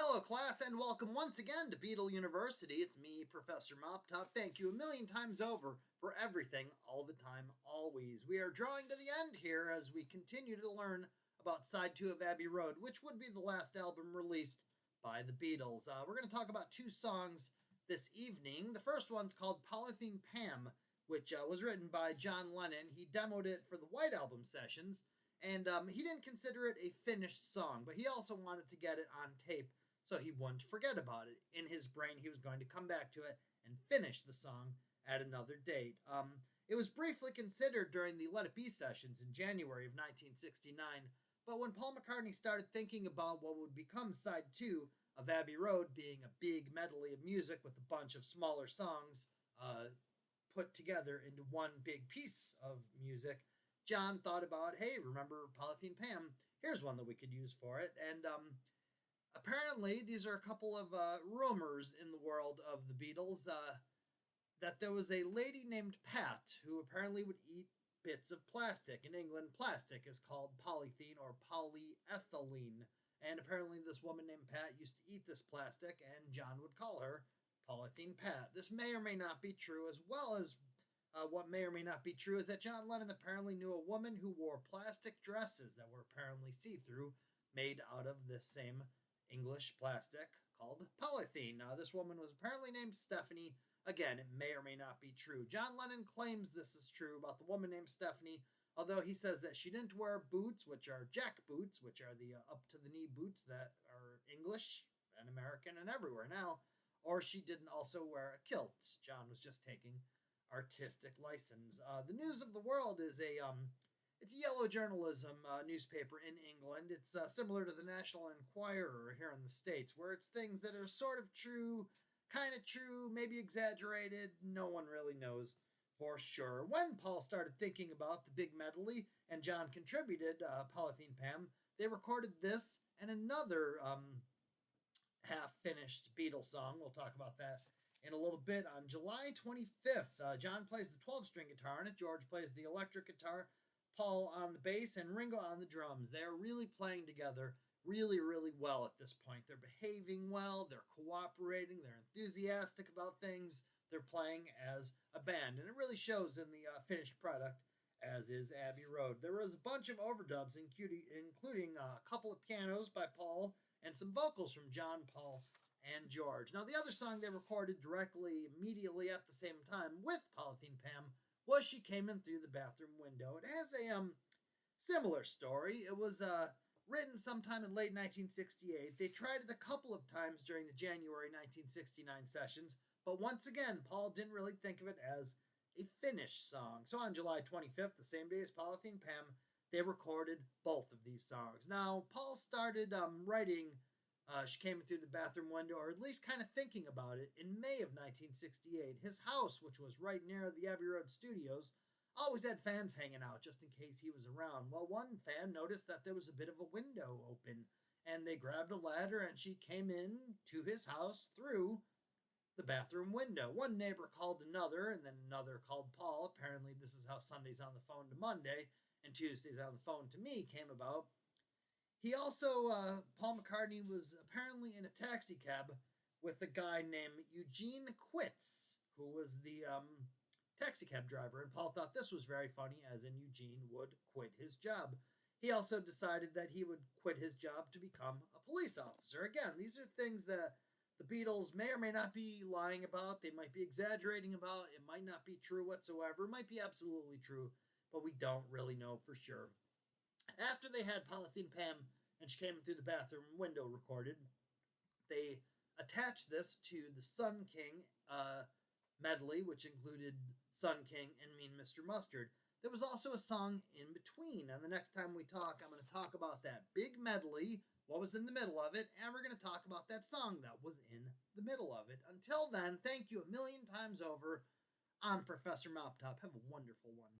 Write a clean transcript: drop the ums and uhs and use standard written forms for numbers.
Hello, class, and welcome once again to Beetle University. It's me, Professor Moptop. Thank you a million times over for everything, all the time, always. We are drawing to the end here as we continue to learn about Side 2 of Abbey Road, which would be the last album released by the Beatles. We're going to talk about two songs this evening. The first one's called Polythene Pam, which was written by John Lennon. He demoed it for the White Album sessions, and he didn't consider it a finished song, but he also wanted to get it on tape so he wouldn't forget about it. In his brain, he was going to come back to it and finish the song at another date. It was briefly considered during the Let It Be sessions in January of 1969, but when Paul McCartney started thinking about what would become Side 2 of Abbey Road, being a big medley of music with a bunch of smaller songs put together into one big piece of music, John thought about, hey, remember Polythene Pam? Here's one that we could use for it. And apparently, these are a couple of rumors in the world of the Beatles that there was a lady named Pat who apparently would eat bits of plastic. In England, plastic is called polythene or polyethylene. And apparently, this woman named Pat used to eat this plastic, and John would call her Polythene Pat. This may or may not be true, as well as what may or may not be true is that John Lennon apparently knew a woman who wore plastic dresses that were apparently see-through, made out of this same English plastic called polythene. This woman was apparently named Stephanie. Again, it may or may not be true. John Lennon claims this is true about the woman named Stephanie, although he says that she didn't wear boots, which are jack boots, which are the up-to-the-knee boots that are English and American and everywhere now, or she didn't also wear a kilt. John was just taking artistic license. The News of the World is it's a yellow journalism newspaper in England. It's similar to the National Enquirer here in the States, where it's things that are sort of true, kind of true, maybe exaggerated. No one really knows for sure. When Paul started thinking about the big medley and John contributed Polythene Pam, they recorded this and another half-finished Beatles song. We'll talk about that in a little bit. On July 25th, John plays the 12-string guitar on it, George plays the electric guitar, Paul on the bass, and Ringo on the drums. They're really playing together really, really well at this point. They're behaving well, they're cooperating, they're enthusiastic about things, they're playing as a band, and it really shows in the finished product, as is Abbey Road. There was a bunch of overdubs, including a couple of pianos by Paul and some vocals from John, Paul, and George. Now, the other song they recorded directly, immediately at the same time with Polythene Pam was She Came In Through the Bathroom Window. It has a similar story. It was written sometime in late 1968. They tried it a couple of times during the January 1969 sessions, but once again, Paul didn't really think of it as a finished song. So on July 25th, the same day as Polythene Pam, they recorded both of these songs. Now, Paul started writing She Came In Through the Bathroom Window, or at least kind of thinking about it, in May of 1968. His house, which was right near the Abbey Road studios, always had fans hanging out just in case he was around. Well, one fan noticed that there was a bit of a window open, and they grabbed a ladder and she came in to his house through the bathroom window. One neighbor called another, and then another called Paul. Apparently, this is how Sundays on the Phone to Monday and Tuesdays on the Phone to Me came about. He also, Paul McCartney was apparently in a taxi cab with a guy named Eugene Quitz, who was the taxi cab driver, and Paul thought this was very funny, as in Eugene would quit his job. He also decided that he would quit his job to become a police officer. Again, these are things that the Beatles may or may not be lying about. They might be exaggerating about. It might not be true whatsoever. It might be absolutely true, but we don't really know for sure. After they had Polythene Pam and She Came In Through the Bathroom Window recorded, they attached this to the Sun King medley, which included Sun King and Mean Mr. Mustard. There was also a song in between, and the next time we talk, I'm going to talk about that big medley, what was in the middle of it, and we're going to talk about that song that was in the middle of it. Until then, thank you a million times over. I'm Professor Moptop. Have a wonderful one.